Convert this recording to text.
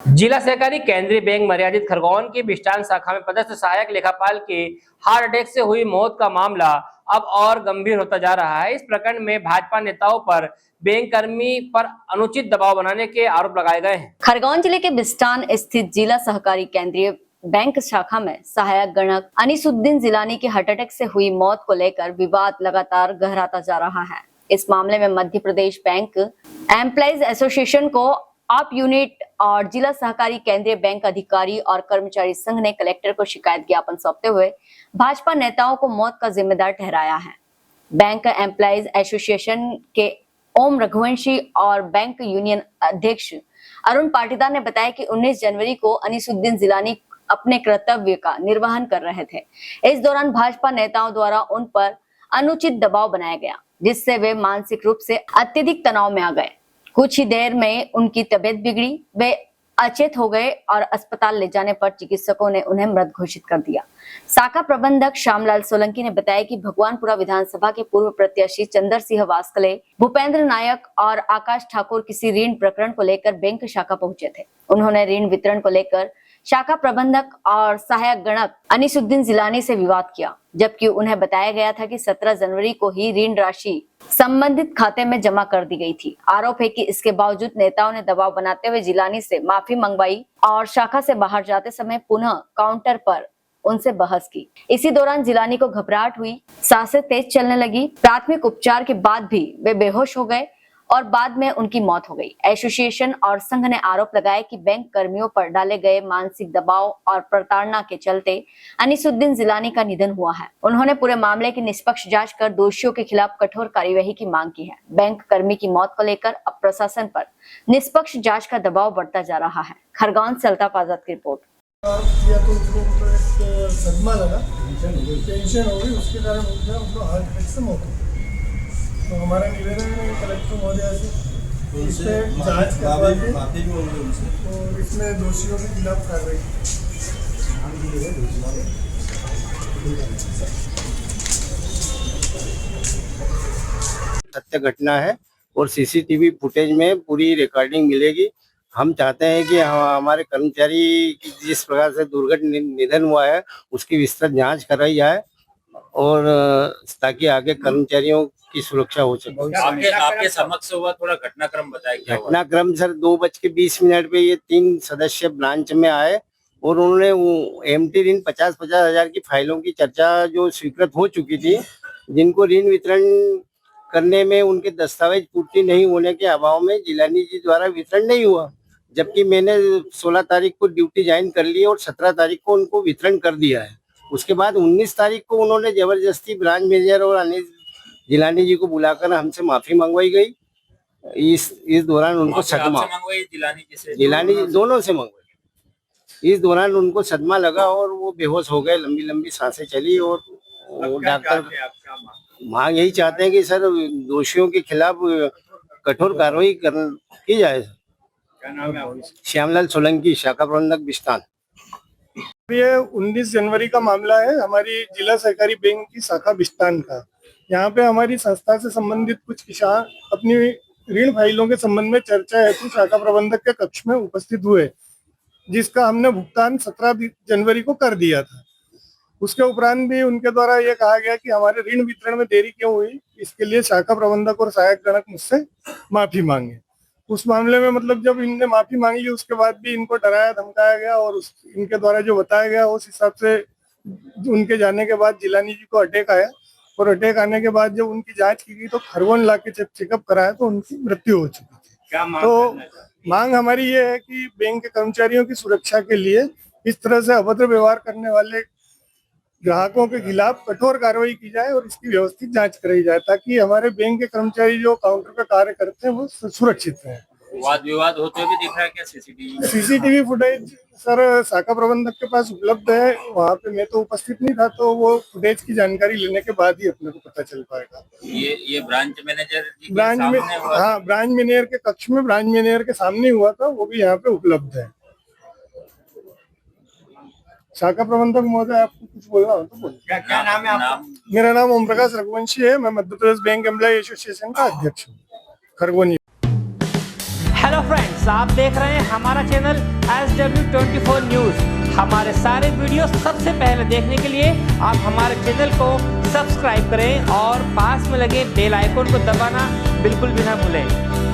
जिला सहकारी केंद्रीय बैंक मर्यादित खरगोन की बिस्टान शाखा में पदस्थ सहायक लेखापाल की हार्ट अटैक से हुई मौत का मामला अब और गंभीर होता जा रहा है। इस प्रकरण में भाजपा नेताओं पर बैंक कर्मी पर अनुचित दबाव बनाने के आरोप लगाए गए हैं। खरगोन जिले के बिस्टान स्थित जिला सहकारी केंद्रीय बैंक शाखा में सहायक गणक अनीसुद्दीन जिलानी की हार्ट अटैक से हुई मौत को लेकर विवाद लगातार गहराता जा रहा है। इस मामले में Madhya Pradesh bank employees association को आप यूनिट और जिला सहकारी केंद्रीय बैंक अधिकारी और कर्मचारी संघ ने कलेक्टर को शिकायत ज्ञापन सौंपते हुए भाजपा नेताओं को मौत का जिम्मेदार ठहराया है। बैंक एम्प्लॉइज एसोसिएशन के ओम रघुवंशी और बैंक यूनियन अध्यक्ष अरुण पाटीदार ने बताया कि 19 जनवरी को अनीसुद्दीन जिलानी अपने कर्तव्य का निर्वहन कर रहे थे। इस दौरान भाजपा नेताओं द्वारा उन पर अनुचित दबाव बनाया गया, जिससे वे मानसिक रूप से अत्यधिक तनाव में आ गए। कुछ ही देर में उनकी तबीयत बिगड़ी, वे अचेत हो गए और अस्पताल ले जाने पर चिकित्सकों ने उन्हें मृत घोषित कर दिया। शाखा प्रबंधक श्यामलाल सोलंकी ने बताया कि भगवानपुरा विधानसभा के पूर्व प्रत्याशी चंद्र सिंह वास्कले, भूपेंद्र नायक और आकाश ठाकुर किसी ऋण प्रकरण को लेकर बैंक शाखा पहुंचे थे। उन्होंने ऋण वितरण को लेकर शाखा प्रबंधक और सहायक गणक अनीसुद्दीन जिलानी से विवाद किया, जबकि उन्हें बताया गया था कि 17 जनवरी को ही ऋण राशि संबंधित खाते में जमा कर दी गई थी। आरोप है कि इसके बावजूद नेताओं ने दबाव बनाते हुए जिलानी से माफी मंगवाई और शाखा से बाहर जाते समय पुनः काउंटर पर उनसे बहस की। इसी दौरान जिलानी को घबराहट हुई, सांसें तेज चलने लगी। प्राथमिक उपचार के बाद भी वे बेहोश हो गए और बाद में उनकी मौत हो गई। एसोसिएशन और संघ ने आरोप लगाया कि बैंक कर्मियों पर डाले गए मानसिक दबाव और प्रताड़ना के चलते अनीसुद्दीन जिलानी का निधन हुआ है। उन्होंने पूरे मामले की निष्पक्ष जांच कर दोषियों के खिलाफ कठोर कार्यवाही की मांग की है। बैंक कर्मी की मौत को लेकर अब प्रशासन पर निष्पक्ष जांच का दबाव बढ़ता जा रहा है। खरगोन से अल्ताफ आजाद की रिपोर्ट। या तो उनको एक सदमा लगा, टेंशन हो गई, उसके कारण उनको हार्ट अटैक से मौत हो गई। तो हमारा निवेदन है कलेक्टर महोदय से इस पर जाँच करवा के और इसमें दोषियों के खिलाफ कार्रवाई सत्य घटना है और सीसीटीवी फुटेज में पूरी रिकॉर्डिंग मिलेगी। हम चाहते हैं कि हमारे कर्मचारी की जिस प्रकार से दुर्घटना निधन हुआ है उसकी विस्तृत जांच कराई जाए और ताकि आगे कर्मचारियों की सुरक्षा हो सके। आपके समक्ष हुआ थोड़ा घटनाक्रम बताइए। घटनाक्रम सर 2:20 पे ये 3 सदस्य ब्रांच में आए और उन्होंने एमटी ऋण 50-50 हजार की फाइलों की चर्चा जो स्वीकृत हो चुकी थी, जिनको ऋण वितरण करने में उनके दस्तावेज पूर्ति नहीं होने के अभाव में जिलानी जी द्वारा वितरण नहीं हुआ, जबकि मैंने 16 तारीख को ड्यूटी ज्वाइन कर ली और 17 तारीख को उनको वितरण कर दिया है। उसके बाद 19 तारीख को उन्होंने जबरदस्ती ब्रांच मैनेजर और अनिल जिलानी जी को बुलाकर हमसे माफी मंगवाई गई। इस दौरान उनको सदमा, जिलानी जी दोनों से मंगवाई। इस दौरान उनको सदमा लगा और वो बेहोश हो गए, लंबी लंबी सांसें चली और डॉक्टर मांग यही चाहते हैं कि सर दोषियों के खिलाफ कठोर कार्रवाई की जाए। श्यामलाल सोलंकी, शाखा प्रबंधक बिस्टान। ये 19 जनवरी का मामला है हमारी जिला सहकारी बैंक की शाखा बिस्टान का। यहाँ पे हमारी संस्था से संबंधित कुछ किसान अपनी ऋण फाइलों के संबंध में चर्चा हेतु शाखा प्रबंधक के कक्ष में उपस्थित हुए, जिसका हमने भुगतान 17 जनवरी को कर दिया था। उसके उपरांत भी उनके द्वारा ये कहा गया कि हमारे ऋण वितरण में देरी क्यों हुई, इसके लिए शाखा प्रबंधक और सहायक गणक मुझसे माफी मांगे। उस मामले में मतलब जब इनने माफी मांगी उसके बाद भी इनको डराया धमकाया गया और इनके द्वारा जो बताया गया उस हिसाब से उनके जाने के बाद जिलानी जी को अटैक आया और अटैक आने के बाद जब उनकी जांच की गई तो खरगोन लाके चेकअप कराया तो उनकी मृत्यु हो चुकी थी। तो मांग हमारी ये है कि बैंक के कर्मचारियों की सुरक्षा के लिए इस तरह से अभद्र व्यवहार करने वाले ग्राहकों के खिलाफ कठोर कार्रवाई की जाए और इसकी व्यवस्थित जांच कराई जाए, ताकि हमारे बैंक के कर्मचारी जो काउंटर पे कार्य करते हैं वो सुरक्षित रहे। वाद विवाद होते हुए दिख रहा है क्या? सीसीटीवी फुटेज सर शाखा प्रबंधक के पास उपलब्ध है, वहाँ पे मैं तो उपस्थित नहीं था, तो वो फुटेज की जानकारी लेने के बाद ही अपने को पता चल पाएगा। ये ब्रांच मैनेजर ब्रांच में, हाँ ब्रांच मैनेजर के कक्ष में, ब्रांच मैनेजर के सामने हुआ था, वो भी यहाँ पे उपलब्ध है। शाखा प्रबंधक महोदय आपको कुछ बोलना हो तो बोलिए। क्या नाम है आपका? मेरा नाम ओम प्रकाश रघुवंशी है, मैं Madhya Pradesh bank employ association का अध्यक्ष हूँ खरगोन। हेलो फ्रेंड्स, आप देख रहे हैं हमारा चैनल SW24 न्यूज। हमारे सारे वीडियो सबसे पहले देखने के लिए आप हमारे चैनल को सब्सक्राइब करें और पास में लगे बेल आइकन को दबाना बिल्कुल भी ना भूलें।